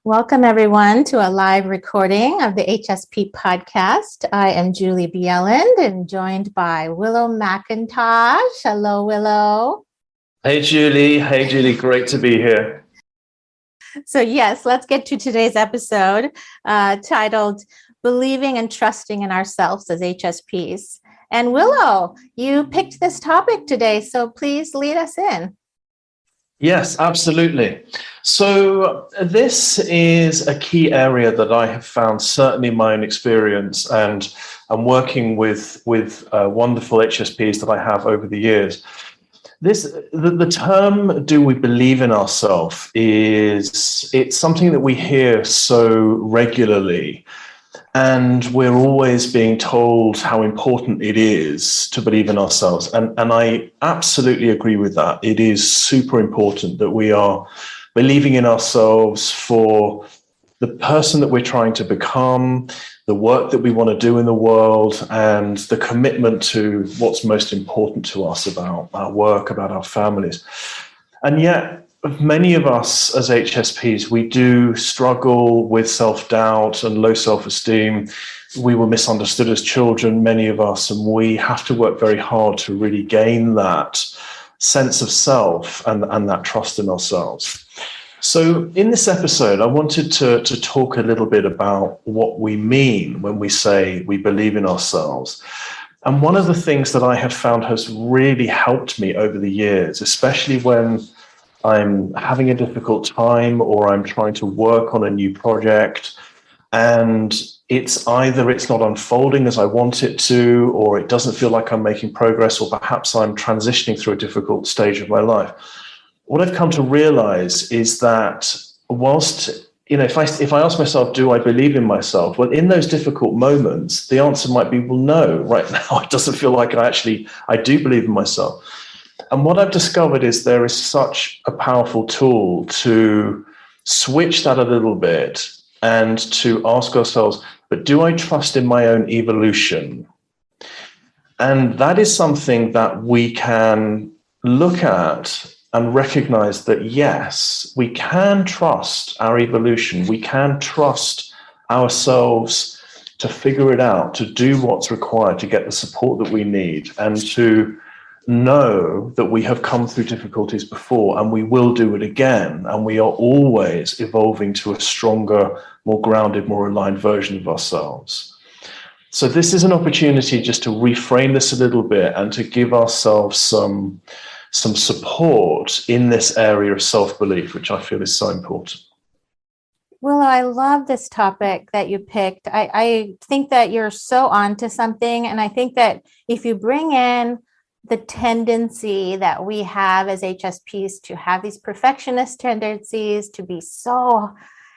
Welcome, everyone, to a live recording of the HSP podcast. I am Julie Bjelland and joined by Willow McIntosh. Hello, Willow. Hey, Julie. Hey, Julie. Great to be here. So, yes, let's get to today's episode titled Believing and Trusting in Ourselves as HSPs. And Willow, you picked this topic today, so please lead us in. Yes, absolutely. So this is a key area that I have found, certainly in my own experience, and I'm working with wonderful HSPs that I have over the years. The term "do we believe in ourselves" it's something that we hear so regularly. And we're always being told how important it is to believe in ourselves. And I absolutely agree with that. It is super important that we are believing in ourselves for the person that we're trying to become, the work that we want to do in the world, and the commitment to what's most important to us about our work, about our families. And yet, many of us as HSPs, we do struggle with self-doubt and low self-esteem. We were misunderstood as children, many of us, and we have to work very hard to really gain that sense of self and that trust in ourselves. So in this episode, I wanted to talk a little bit about what we mean when we say we believe in ourselves. And one of the things that I have found has really helped me over the years, especially when I'm having a difficult time or I'm trying to work on a new project and it's not unfolding as I want it to, or it doesn't feel like I'm making progress, or perhaps I'm transitioning through a difficult stage of my life. What I've come to realize is that whilst, if I ask myself, do I believe in myself? Well, in those difficult moments, the answer might be, well, no, right now it doesn't feel like I do believe in myself. And what I've discovered is there is such a powerful tool to switch that a little bit and to ask ourselves, but do I trust in my own evolution? And that is something that we can look at and recognize that, yes, we can trust our evolution. We can trust ourselves to figure it out, to do what's required to get the support that we need, and to know that we have come through difficulties before and we will do it again, and we are always evolving to a stronger, more grounded, more aligned version of ourselves. So this is an opportunity just to reframe this a little bit and to give ourselves some support in this area of self-belief, which I feel is so important. Willow, I love this topic that you picked. I think that you're so onto something, and I think that if you bring in the tendency that we have as HSPs to have these perfectionist tendencies, to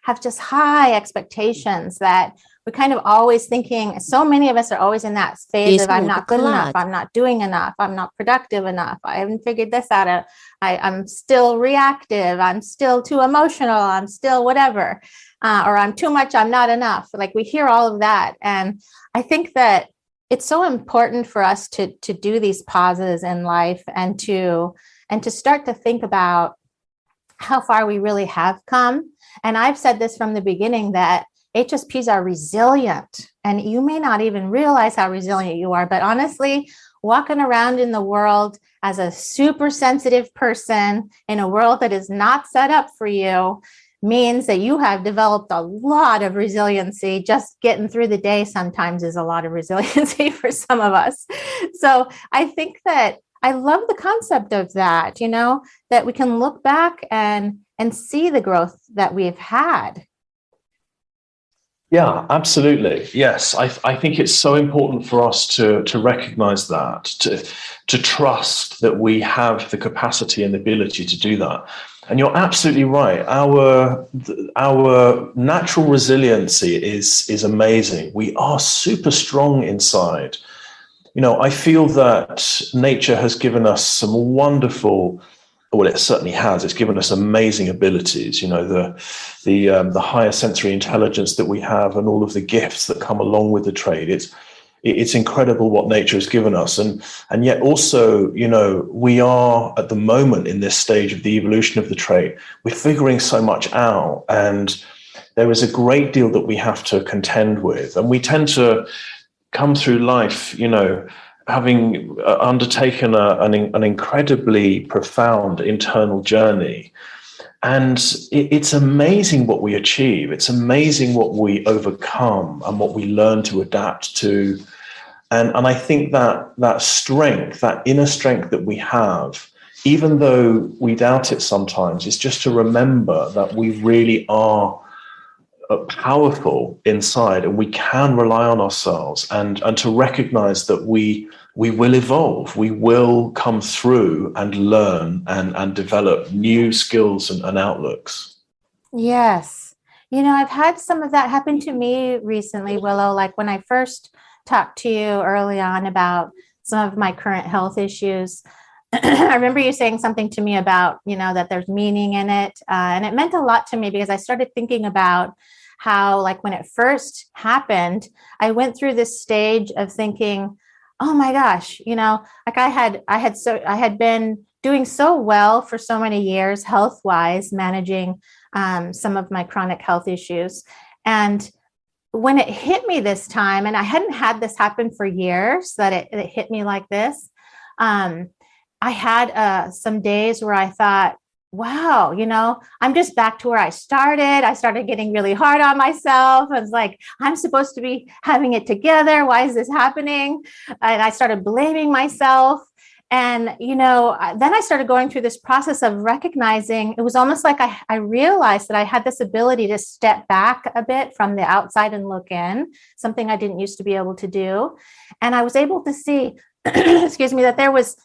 have just high expectations, that we're kind of always thinking, so many of us are always in that phase of I'm not good enough, I'm not doing enough, I'm not productive enough, I haven't figured this out, I'm still reactive, I'm still too emotional, I'm still whatever, or I'm too much, I'm not enough. Like, we hear all of that. And I think that it's so important for us to do these pauses in life and to start to think about how far we really have come. And I've said this from the beginning, that HSPs are resilient, and you may not even realize how resilient you are, but honestly, walking around in the world as a super sensitive person in a world that is not set up for you means that you have developed a lot of resiliency. Just getting through the day sometimes is a lot of resiliency for some of us. So I think that I love the concept of that, that we can look back and see the growth that we've had. Yeah, absolutely. Yes, I think it's so important for us to recognize that, to trust that we have the capacity and the ability to do that. And you're absolutely right. Our natural resiliency is amazing. We are super strong inside. I feel that nature has given us some wonderful, well, it certainly has. It's given us amazing abilities, the higher sensory intelligence that we have and all of the gifts that come along with the trade. It's incredible what nature has given us. And yet also, we are at the moment in this stage of the evolution of the trait, we're figuring so much out. And there is a great deal that we have to contend with. And we tend to come through life, having undertaken an incredibly profound internal journey. And it's amazing what we achieve. It's amazing what we overcome and what we learn to adapt to. And I think that strength, that inner strength that we have, even though we doubt it sometimes, is just to remember that we really are powerful inside, and we can rely on ourselves, and to recognize that we will evolve, we will come through and learn and develop new skills and outlooks. Yes. I've had some of that happen to me recently, Willow, like when I first talked to you early on about some of my current health issues. I remember you saying something to me about, that there's meaning in it. And it meant a lot to me because I started thinking about how, like, when it first happened, I went through this stage of thinking, oh my gosh, like I had been doing so well for so many years, health-wise, managing some of my chronic health issues. And when it hit me this time, and I hadn't had this happen for years, that it hit me like this, I had some days where I thought, wow, I'm just back to where I started. I started getting really hard on myself. I was like, I'm supposed to be having it together. Why is this happening? And I started blaming myself. And, then I started going through this process of recognizing, it was almost like I realized that I had this ability to step back a bit from the outside and look in, something I didn't used to be able to do. And I was able to see, excuse me, that there was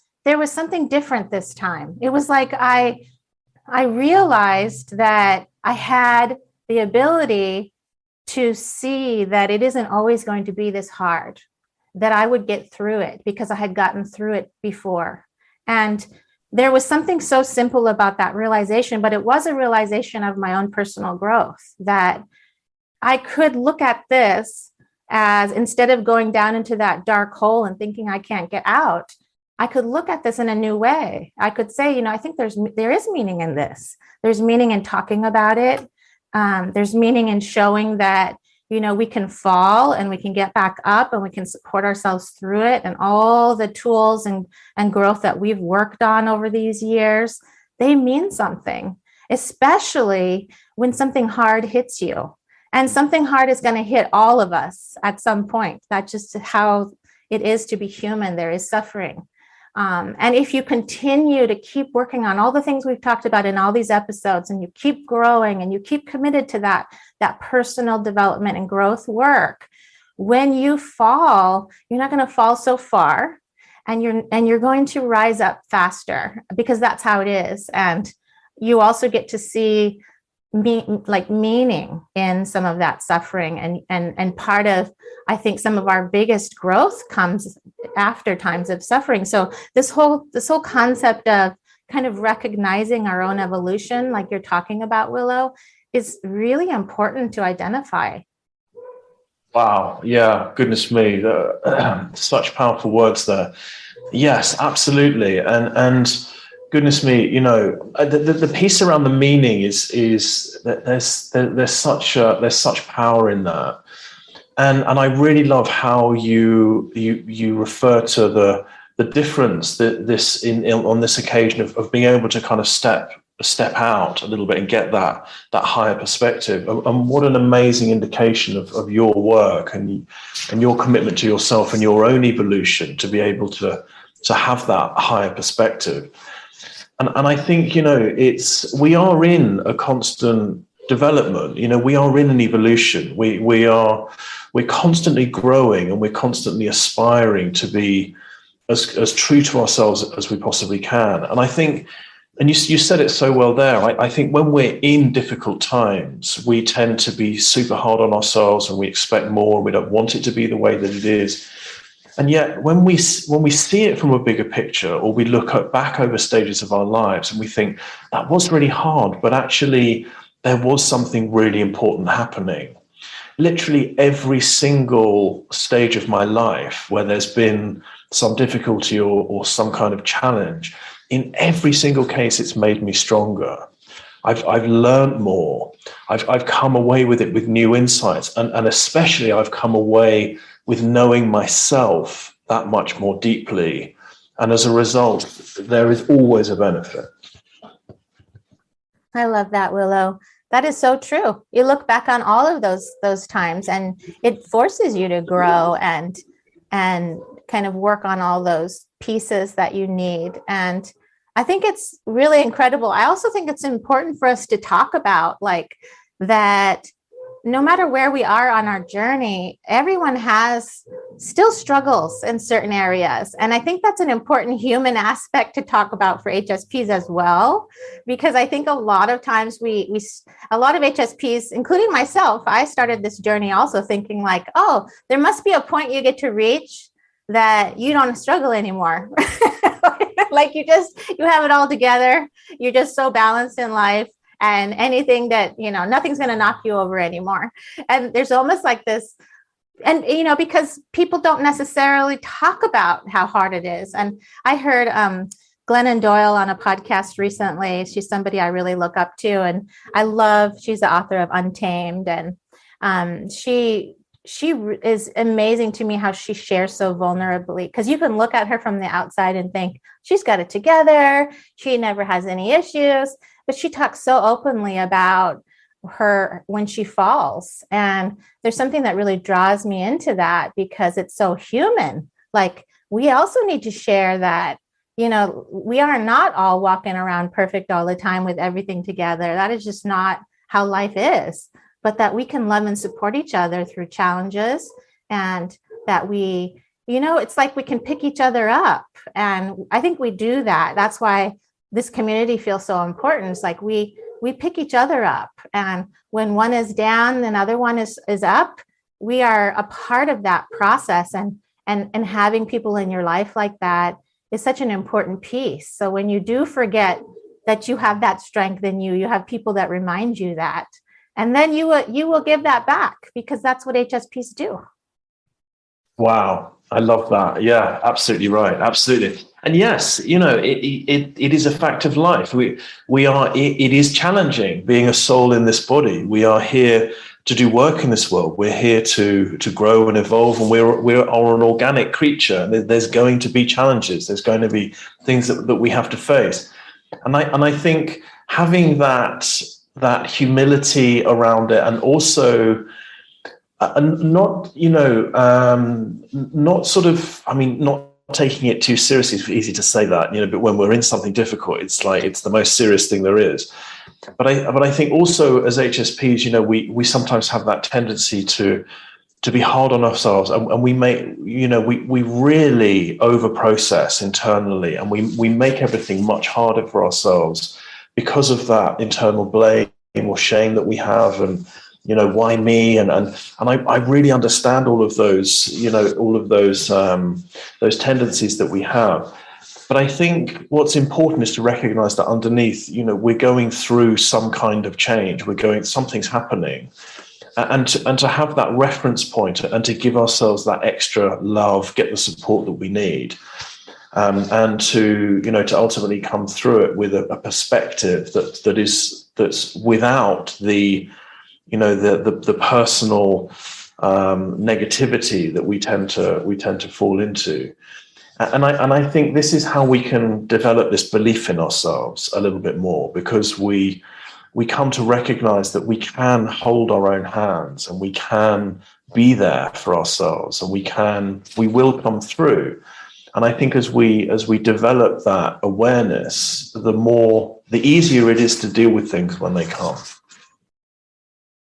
something different this time. It was like I realized that I had the ability to see that it isn't always going to be this hard, that I would get through it because I had gotten through it before. And there was something so simple about that realization, but it was a realization of my own personal growth, that I could look at this as, instead of going down into that dark hole and thinking I can't get out, I could look at this in a new way. I could say, I think there is meaning in this. There's meaning in talking about it. There's meaning in showing that, we can fall and we can get back up and we can support ourselves through it. And all the tools and growth that we've worked on over these years, they mean something, especially when something hard hits you. And something hard is going to hit all of us at some point. That's just how it is to be human. There is suffering. And if you continue to keep working on all the things we've talked about in all these episodes, and you keep growing and you keep committed to that personal development and growth work, when you fall, you're not going to fall so far, and you're going to rise up faster, because that's how it is. And you also get to see meaning in some of that suffering, and part of, I think, some of our biggest growth comes after times of suffering. So this whole concept of kind of recognizing our own evolution, like you're talking about, Willow, is really important to identify. Wow. Yeah. Goodness me. Such powerful words there. Yes, absolutely. And goodness me, the piece around the meaning is that there's such power in that. And I really love how you refer to the difference that this on this occasion of being able to kind of step out a little bit and get that higher perspective. And what an amazing indication of your work and your commitment to yourself and your own evolution to be able to have that higher perspective. And I think, we are in a constant development. We are in an evolution. We're constantly growing, and we're constantly aspiring to be as true to ourselves as we possibly can. And I think, and you said it so well there, I think when we're in difficult times, we tend to be super hard on ourselves, and we expect more, and we don't want it to be the way that it is. And yet when we see it from a bigger picture, or we look back over stages of our lives and we think that was really hard, but actually there was something really important happening. Literally every single stage of my life where there's been some difficulty or some kind of challenge, in every single case, it's made me stronger. I've learned more. I've come away with it with new insights, and especially I've come away with knowing myself that much more deeply. And as a result, there is always a benefit. I love that, Willow. That is so true. You look back on all of those times, and it forces you to grow and kind of work on all those pieces that you need. And I think it's really incredible. I also think it's important for us to talk about like that no matter where we are on our journey, everyone has still struggles in certain areas. And I think that's an important human aspect to talk about for HSPs as well, because I think a lot of times a lot of HSPs, including myself, I started this journey also thinking like, oh, there must be a point you get to reach that you don't struggle anymore. Like you have it all together. You're just so balanced in life. And anything that, nothing's going to knock you over anymore. And there's almost like this, and, because people don't necessarily talk about how hard it is. And I heard Glennon Doyle on a podcast recently. She's somebody I really look up to. And she's the author of Untamed. And she is amazing to me how she shares so vulnerably, because you can look at her from the outside and think she's got it together. She never has any issues. But she talks so openly about her when she falls. And there's something that really draws me into that because it's so human. Like we also need to share that, we are not all walking around perfect all the time with everything together. That is just not how life is, but that we can love and support each other through challenges, and that it's like we can pick each other up. And I think we do that. That's why this community feels so important. It's like we pick each other up, and when one is down, then other one is up. We are a part of that process, and having people in your life like that is such an important piece. So when you do forget that you have that strength in you, you have people that remind you that, and then you will give that back, because that's what HSPs do. Wow, I love that. Yeah, absolutely right. Absolutely. And yes, it is a fact of life. It is challenging being a soul in this body. We are here to do work in this world. We're here to grow and evolve, and we're an organic creature. There's going to be challenges. There's going to be things that we have to face. And I think having that humility around it, and also not taking it too seriously. It's easy to say that, but when we're in something difficult, it's like it's the most serious thing there is. But I think also as HSPs, we sometimes have that tendency to be hard on ourselves, and we really over process internally, and we make everything much harder for ourselves because of that internal blame or shame that we have, and why me? And I really understand all of those, those tendencies that we have. But I think what's important is to recognize that underneath, we're going through some kind of change. Something's happening, and to have that reference point, and to give ourselves that extra love, get the support that we need, and to ultimately come through it with a perspective that's without the personal negativity that we tend to fall into. And I think this is how we can develop this belief in ourselves a little bit more, because we come to recognize that we can hold our own hands, and we can be there for ourselves, and we will come through. And I think as we develop that awareness, the easier it is to deal with things when they come.